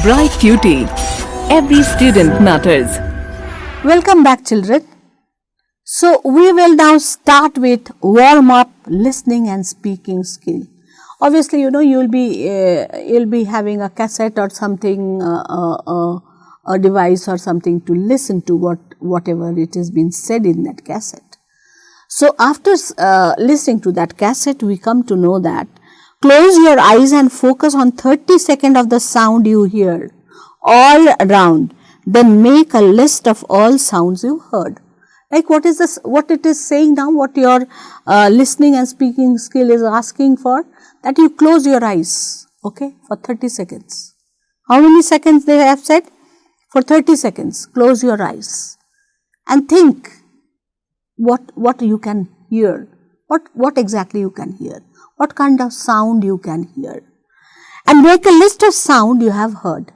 Bright QT. Every student matters. Welcome back, children. So, we will now start with warm up listening and speaking skill. Obviously, you'll be having a cassette or something, a device or something to listen to whatever it has been said in that cassette. So, after listening to that cassette, we come to know that close your eyes and focus on 30 seconds of the sound you hear all around. Then make a list of all sounds you heard. Like what it is saying now, what your listening and speaking skill is asking for, that you close your eyes, okay, for 30 seconds. How many seconds they have said? For 30 seconds, close your eyes and think what you can hear, what exactly you can hear, what kind of sound you can hear, and make a list of sound you have heard.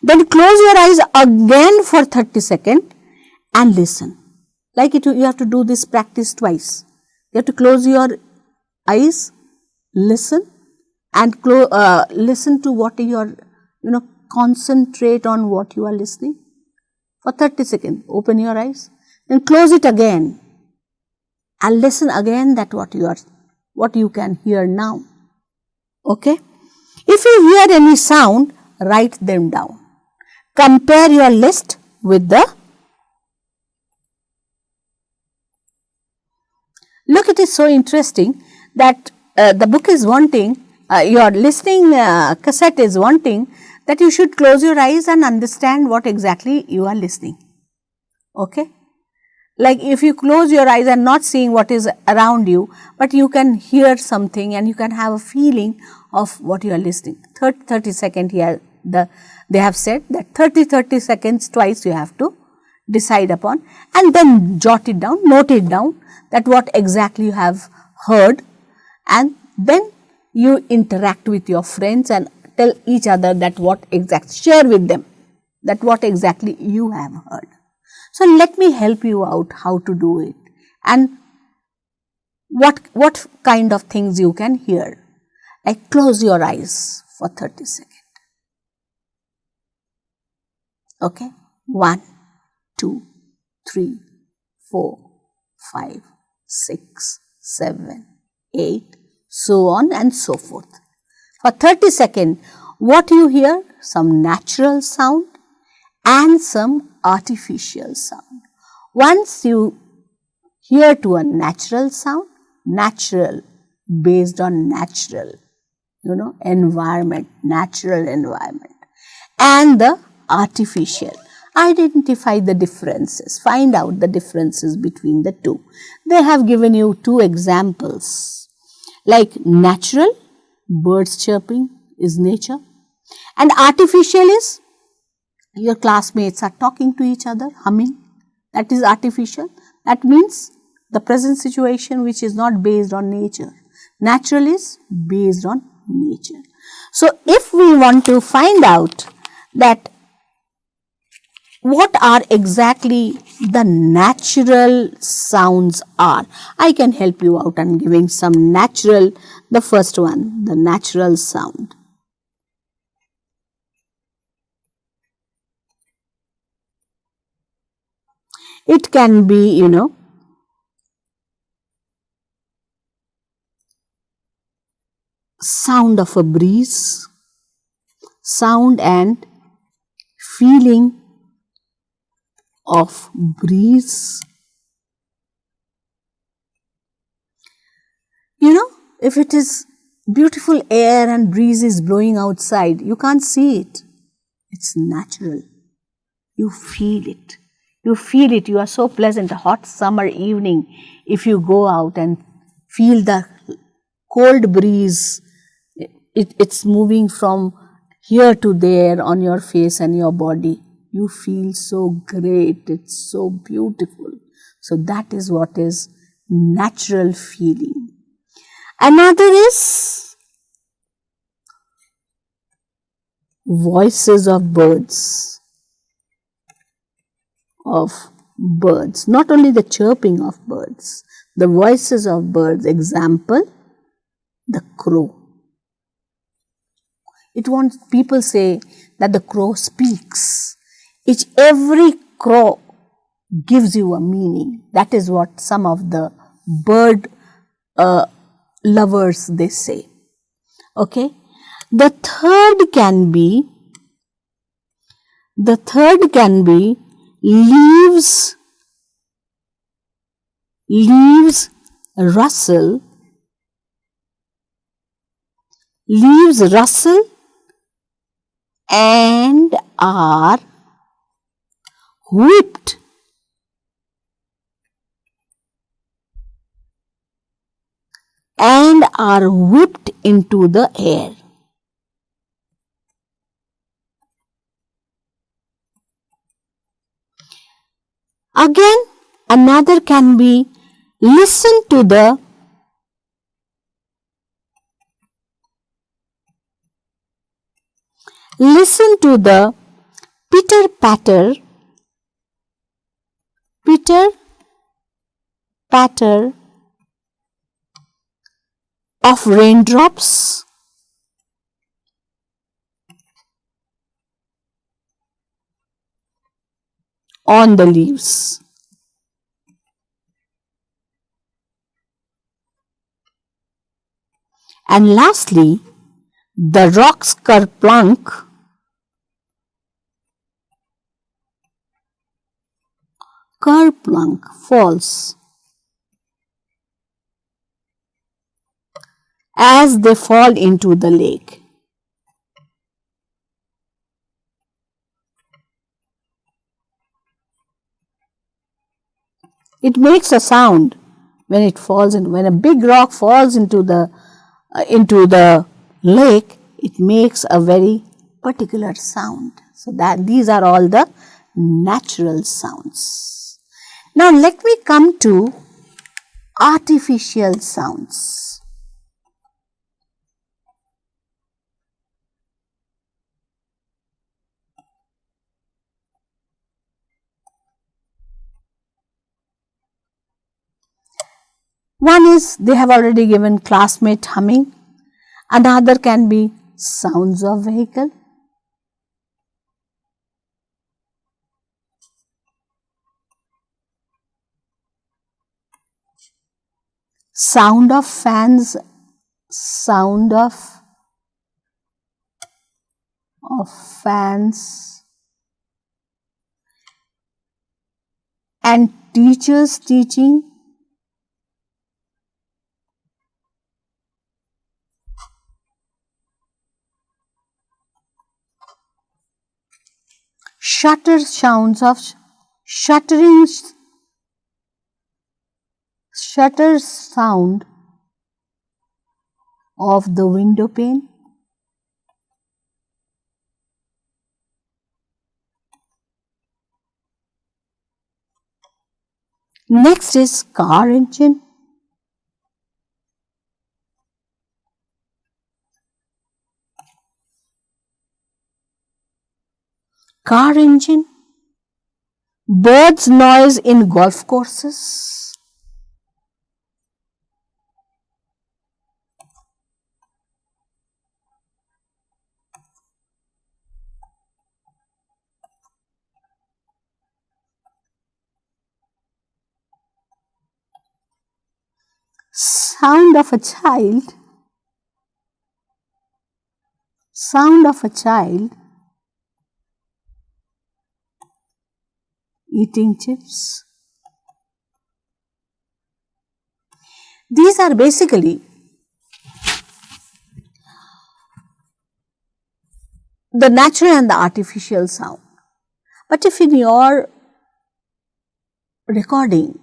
Then close your eyes again for 30 seconds and listen. Like you have to do this practice twice. You have to close your eyes, listen, and listen to what you are, concentrate on what you are listening for 30 seconds. Open your eyes, then close it again and listen again that what you can hear now. Okay? If you hear any sound, write them down. Compare your list with the. Look, it is so interesting that the book is wanting, your listening cassette is wanting that you should close your eyes and understand what exactly you are listening. Okay? Like if you close your eyes and not seeing what is around you, but you can hear something and you can have a feeling of what you are listening. 30 seconds here, they have said that 30 seconds twice you have to decide upon, and then jot it down, note it down that what exactly you have heard, and then you interact with your friends and tell each other that share with them that what exactly you have heard. So, let me help you out how to do it and what kind of things you can hear. Like close your eyes for 30 seconds. Okay, 1, 2, 3, 4, 5, 6, 7, 8, so on and so forth. For 30 seconds, what you hear? Some natural sound and some artificial sound. Once you hear to a natural sound, natural based on natural, environment, natural environment, and the artificial. Identify the differences, find out the differences between the two. They have given you 2 examples, like natural, birds chirping is nature, and artificial is your classmates are talking to each other, humming, that is artificial. That means the present situation which is not based on nature. Natural is based on nature. So, if we want to find out that what are exactly the natural sounds are, I can help you out and giving some natural, the first one, the natural sound. It can be, sound of a breeze, sound and feeling of breeze. If it is beautiful air and breeze is blowing outside, you can't see it. It's natural. You feel it. You feel it. You are so pleasant. A hot summer evening, if you go out and feel the cold breeze, it's moving from here to there on your face and your body. You feel so great. It's so beautiful. So that is what is natural feeling. Another is voices of birds. Not only the chirping of birds, the voices of birds. Example, the crow. It wants, people say that the crow speaks. Every crow gives you a meaning. That is what some of the bird lovers, they say. Okay. The third can be leaves rustle and are whipped into the air. Again, another can be listen to the pitter patter of raindrops on the leaves. And lastly, the rocks kerplunk falls as they fall into the lake. It makes a sound when it falls in. When a big rock falls into the lake, it makes a very particular sound. So that these are all the natural sounds. Now let me come to artificial sounds. One is, they have already given classmate humming. Another can be sounds of vehicle. Sound of fans, sound of fans, and teachers teaching. Shutter sounds of shutter sound of the window pane. Next is car engine. Car engine, birds' noise in golf courses, sound of a child eating chips. These are basically the natural and the artificial sound. But if in your recording,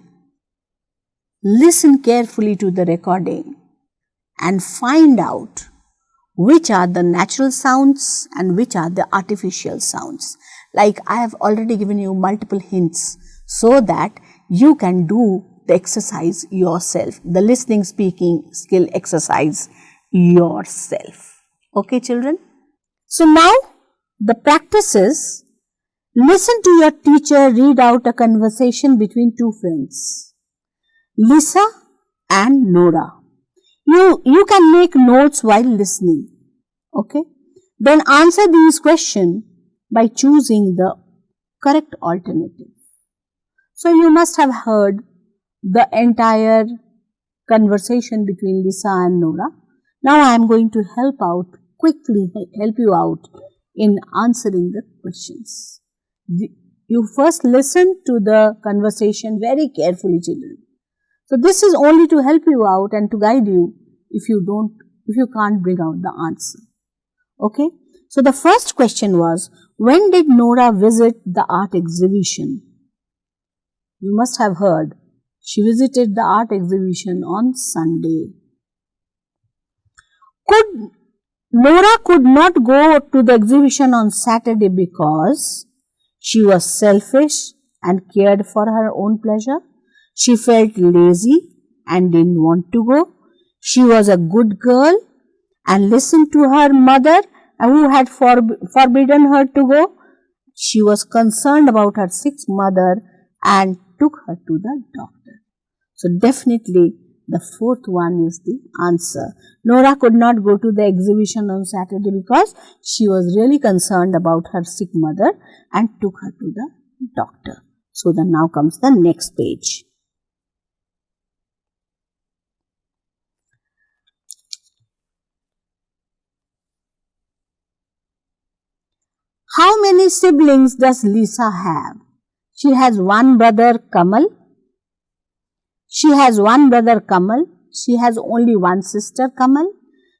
listen carefully to the recording and find out which are the natural sounds and which are the artificial sounds. Like I have already given you multiple hints so that you can do the exercise yourself, the listening speaking skill exercise yourself. Okay, children? So now the practice is, listen to your teacher read out a conversation between two friends, Lisa and Nora. You can make notes while listening. Okay. Then answer these questions by choosing the correct alternative. So you must have heard the entire conversation between Lisa and Nora. Now I am going to help you out in answering the questions. You first listen to the conversation very carefully, children. So this is only to help you out and to guide you if you can't bring out the answer. Okay. So the first question was, when did Nora visit the art exhibition? You must have heard she visited the art exhibition on Sunday. Nora could not go to the exhibition on Saturday because she was selfish and cared for her own pleasure. She felt lazy and didn't want to go. She was a good girl and listened to her mother who had forbidden her to go. She was concerned about her sick mother and took her to the doctor. So definitely the fourth one is the answer. Nora could not go to the exhibition on Saturday because she was really concerned about her sick mother and took her to the doctor. So then now comes the next page. How many siblings does Lisa have? She has one brother, Kamal. She has one brother, Kamal. She has only one sister, Kamal.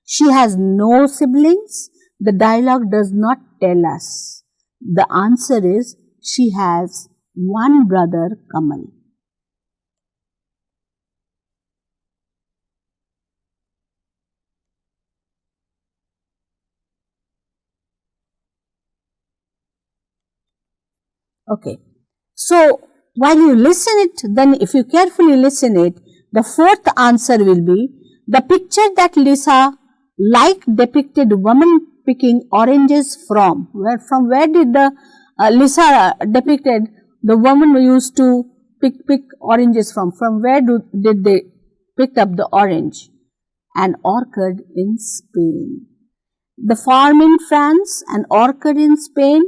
She has no siblings. The dialogue does not tell us. The answer is she has one brother, Kamal. Okay. So while you listen it, then if you carefully listen it, the fourth answer will be the picture that Lisa liked depicted woman picking oranges from. Where did the Lisa depicted the woman who used to pick oranges from? From where did they pick up the orange? An orchard in Spain. The farm in France, an orchard in Spain,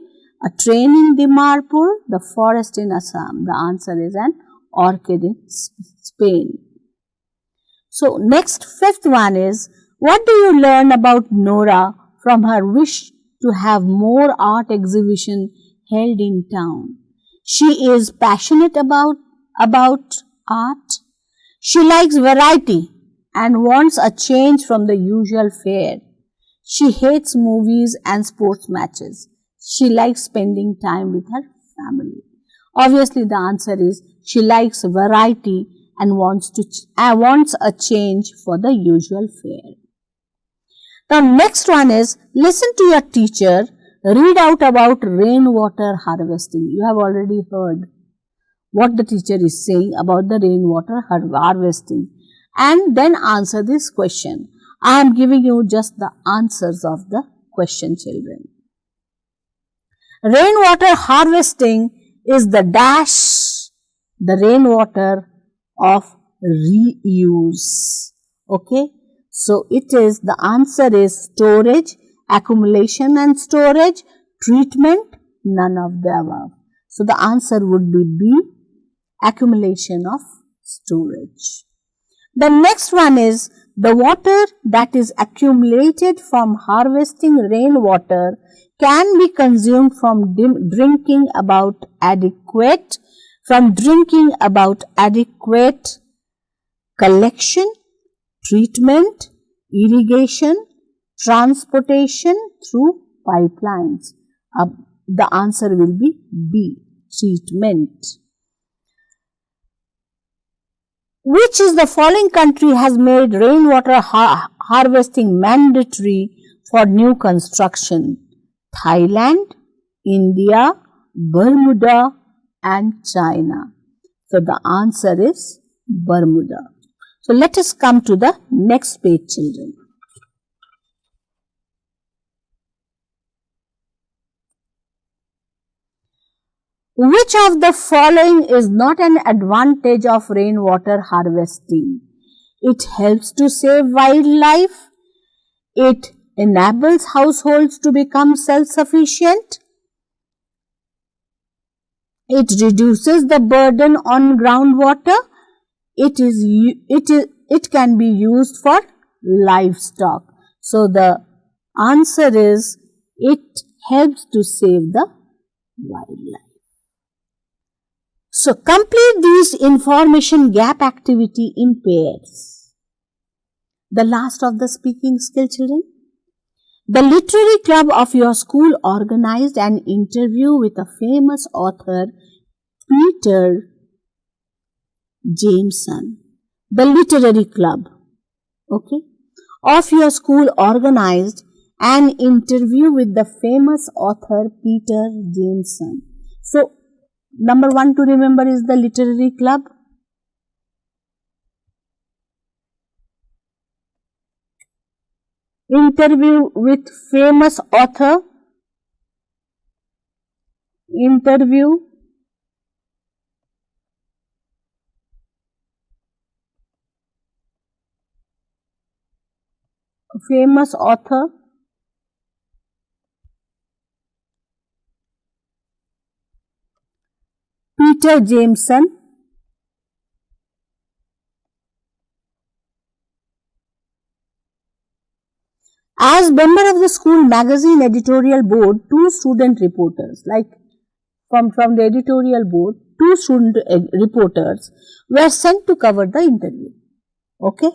a train in Dimarpur, the forest in Assam. The answer is an orchid in Spain. So next, fifth one is, what do you learn about Nora from her wish to have more art exhibition held in town? She is passionate about art. She likes variety and wants a change from the usual fare. She hates movies and sports matches. She likes spending time with her family. Obviously, the answer is she likes variety and wants a change for the usual fare. The next one is, listen to your teacher read out about rainwater harvesting. You have already heard what the teacher is saying about the rainwater harvesting, and then answer this question. I am giving you just the answers of the question, children. Rainwater harvesting is the rainwater of reuse. Okay. So it is, the answer is storage, accumulation and storage, treatment, none of the above. So the answer would be B, accumulation of storage. The next one is, the water that is accumulated from harvesting rainwater can be consumed from drinking about adequate collection, treatment, irrigation, transportation through pipelines. The answer will be B, treatment. Which is the following country has made rainwater harvesting mandatory for new construction? Thailand, India, Bermuda and China. So the answer is Bermuda. So let us come to the next page, children. Which of the following is not an advantage of rainwater harvesting? It helps to save wildlife. It enables households to become self-sufficient. It reduces the burden on groundwater. It can be used for livestock. So the answer is it helps to save the wildlife. So complete these information gap activity in pairs. The last of the speaking skill, children. The literary club of your school organized an interview with a famous author, Peter Jameson. The literary club, okay, of your school organized an interview with the famous author Peter Jameson. So, number 1 to remember is the literary club. Interview with famous author. Interview famous author. Peter Jameson. As member of the school magazine editorial board, 2 student reporters, like from the editorial board, 2 student reporters were sent to cover the interview. Okay.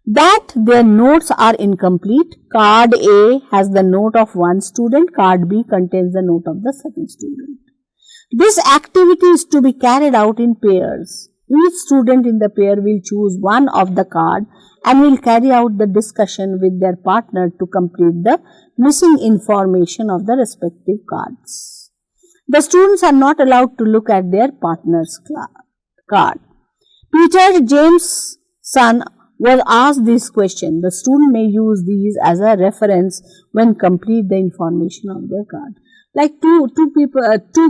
That their notes are incomplete. Card A has the note of one student, card B contains the note of the second student. This activity is to be carried out in pairs. Each student in the pair will choose one of the card and will carry out the discussion with their partner to complete the missing information of the respective cards. The students are not allowed to look at their partner's card. Peter Jameson was asked this question. The student may use these as a reference when complete the information of their card. Like two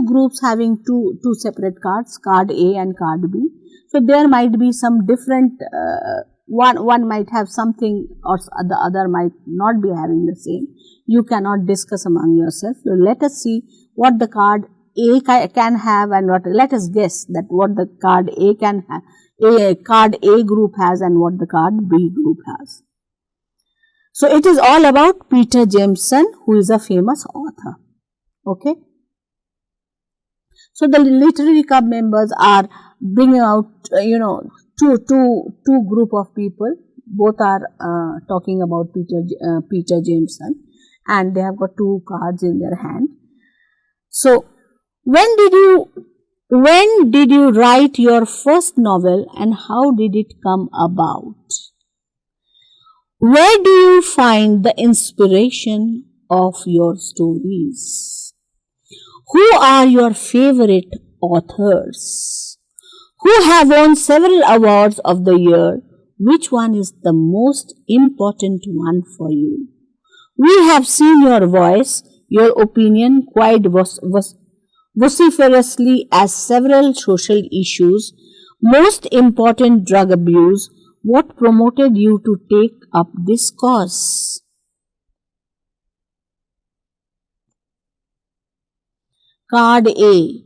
groups having two separate cards, card A and card B. So there might be some different, one might have something or the other might not be having the same. You cannot discuss among yourself. So let us see what the card A can have and let us guess that what the card A can have. Card A group has and what the card B group has. So it is all about Peter Jameson, who is a famous author. Okay. So the literary club members are bringing out, two group of people. Both are talking about Peter Jameson, and they have got 2 cards in their hand. So when did you write your first novel and how did it come about? Where do you find the inspiration of your stories? Who are your favorite authors? Who have won several awards of the year? Which one is the most important one for you? We have seen your voice, your opinion quite vociferously as several social issues, most important drug abuse. What promoted you to take up this cause? Card A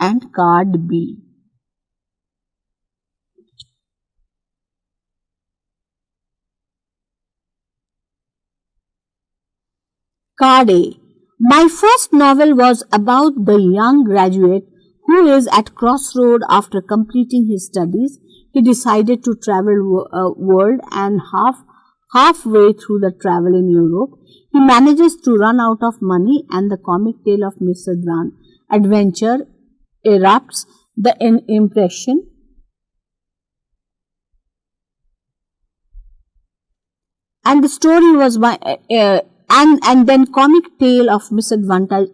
and card B. Card A. My first novel was about the young graduate who is at crossroad after completing his studies. He decided to travel world and halfway through the travel in Europe, he manages to run out of money and the comic tale of misadventure erupts. The impression and the story was my and then comic tale of misadventure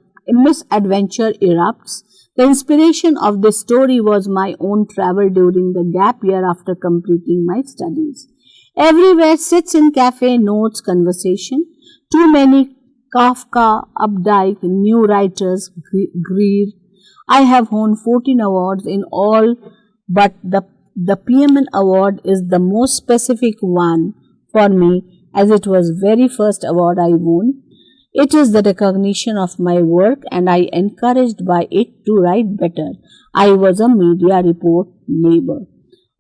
erupts. The inspiration of this story was my own travel during the gap year after completing my studies. Everywhere sits in cafe, notes, conversation. Too many Kafka, Updike, new writers, Greer. I have won 14 awards in all, but the PMN award is the most specific one for me as it was very first award I won. It is the recognition of my work and I encouraged by it to write better. I was a media report neighbor.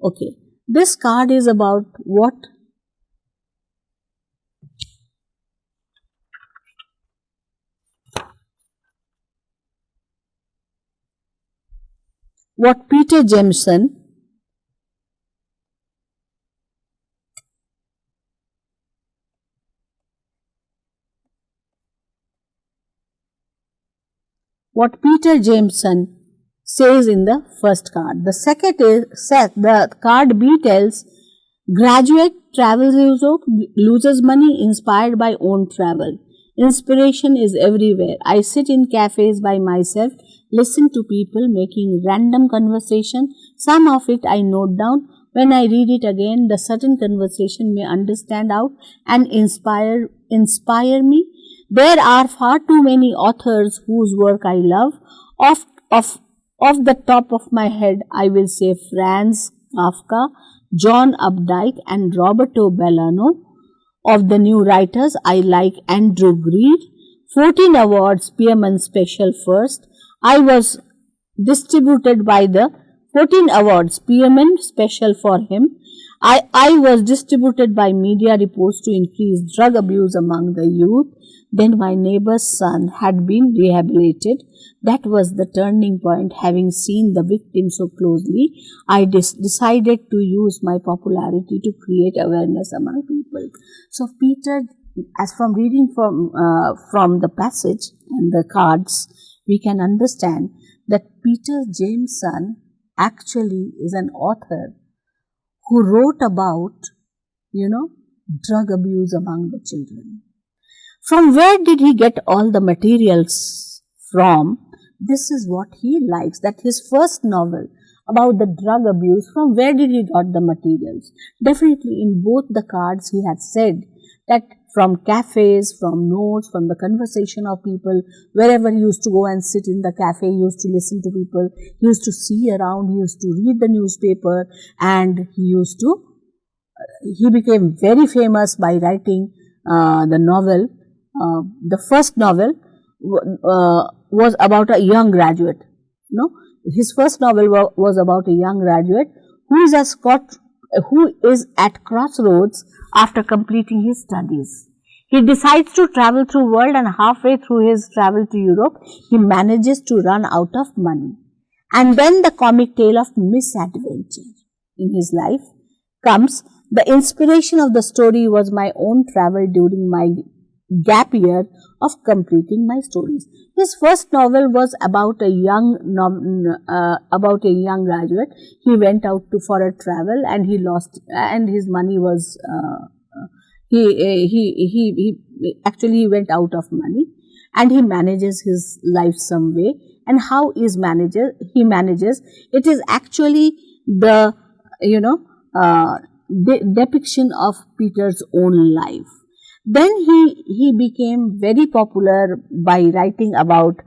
Okay, this card is about what? What Peter Jameson says in the first card. The second is says the card B tells graduate travels Europe, loses money inspired by own travel. Inspiration is everywhere. I sit in cafes by myself, listen to people making random conversation. Some of it I note down. When I read it again, the certain conversation may understand out and inspire me. There are far too many authors whose work I love. Off the top of my head, I will say Franz Kafka, John Updike, and Roberto Bellano. Of the new writers, I like Andrew Greer. 14 awards, Pearman Special first. I was distributed by the 14 awards, Pearman Special for him. I was distributed by media reports to increase drug abuse among the youth. Then my neighbor's son had been rehabilitated. That was the turning point. Having seen the victim so closely, I decided to use my popularity to create awareness among people. So Peter, as from reading from the passage and the cards, we can understand that Peter Jameson actually is an author who wrote about, drug abuse among the children. From where did he get all the materials from? This is what he likes, that his first novel about the drug abuse, from where did he got the materials? Definitely in both the cards he had said that from cafes, from notes, from the conversation of people, wherever he used to go and sit in the cafe, he used to listen to people, he used to see around, he used to read the newspaper, and he became very famous by writing the novel. The first novel was about a young graduate. His first novel was about a young graduate who is at crossroads after completing his studies. He decides to travel through world, and halfway through his travel to Europe, he manages to run out of money. And then the comic tale of misadventure in his life comes. The inspiration of the story was my own travel during my gap year of completing my stories. His first novel was about a young graduate. He went out for a travel and he lost, and his money was he went out of money, and he manages his life some way. And how he manages, it is actually the depiction of Peter's own life. Then he became very popular by writing about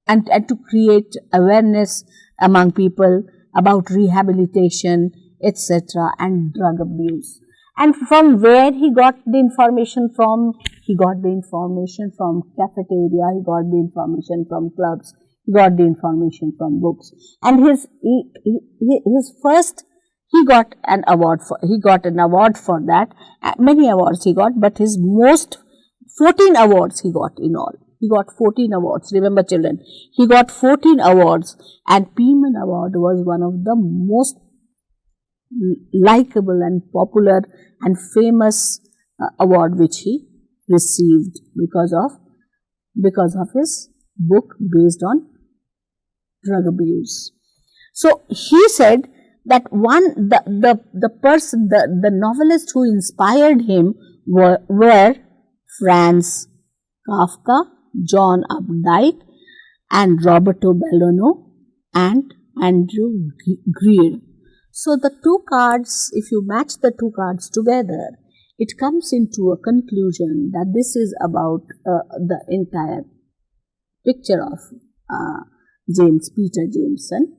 and to create awareness among people about rehabilitation, etc., and drug abuse. And from where he got the information from? He got the information from cafeteria, he got the information from clubs, he got the information from books. And his first, he got an award for that. Many awards he got, but his most 14 awards he got in all. He got 14 awards. Remember, children, he got 14 awards, and Pearman Award was one of the most likable and popular and famous award which he received because of his book based on drug abuse. So he said that the novelist who inspired him were Franz Kafka, John Updike, and Roberto Bellano, and Andrew Greer. So the two cards, if you match the two cards together, it comes into a conclusion that this is about the entire picture of Peter Jameson.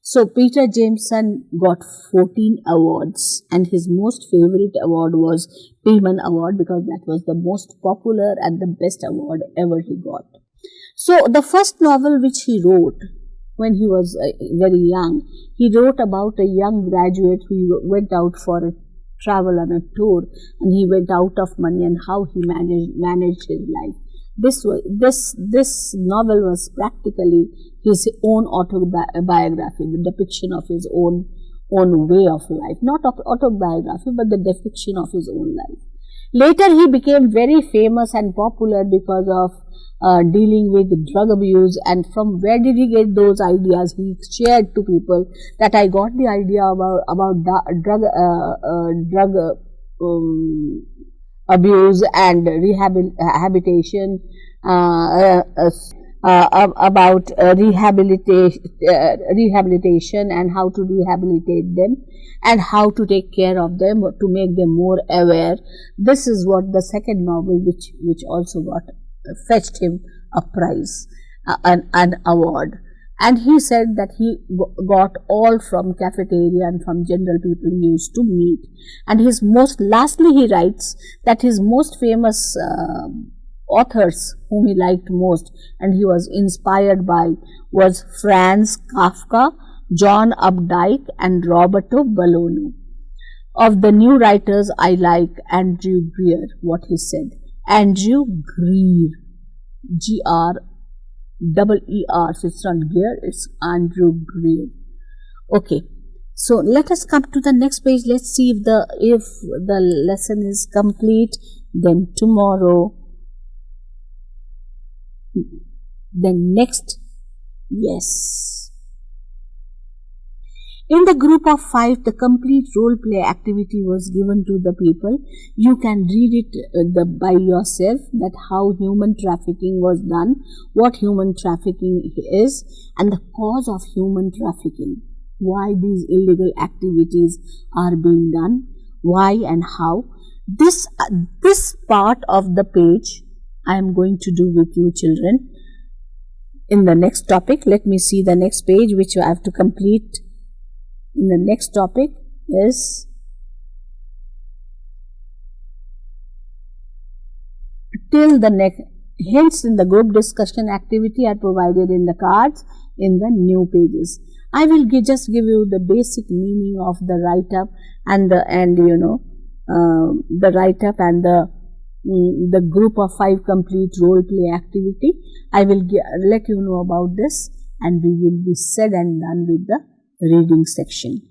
So Peter Jameson got 14 awards, and his most favorite award was Peaman Award, because that was the most popular and the best award ever he got. So the first novel which he wrote when he was very young, he wrote about a young graduate who went out for a travel on a tour, and he went out of money, and how he managed his life. This novel was practically his own autobiography, the depiction of his own way of life, not autobiography, but the depiction of his own life. Later, he became very famous and popular because of dealing with drug abuse. And from where did he get those ideas? He shared to people that I got the idea about drug abuse and rehabilitation, about rehabilitation and how to rehabilitate them and how to take care of them to make them more aware. This is what the second novel, which also fetched him a prize, an award. And he said that he got all from cafeteria and from general people he used to meet. And lastly he writes that his most famous authors whom he liked most and he was inspired by was Franz Kafka, John Updike and Roberto Bolaño. Of the new writers, I like Andrew Greer, what he said. Andrew Greer, Greer, so it's not Gear, it's Andrew Greer. Okay, so let us come to the next page. Let's see if the lesson is complete. Then tomorrow, then next, yes. In the group of 5, the complete role play activity was given to the people. You can read it by yourself, that how human trafficking was done, what human trafficking is, and the cause of human trafficking, why these illegal activities are being done, why and how. This part of the page I am going to do with you children in the next topic. Let me see the next page which I have to complete. In the next topic is till the next. Hints in the group discussion activity are provided in the cards in the new pages. I will just give you the basic meaning of the write-up and the write-up and the group of 5 complete role play activity. I will let you know about this, and we will be said and done with the reading section.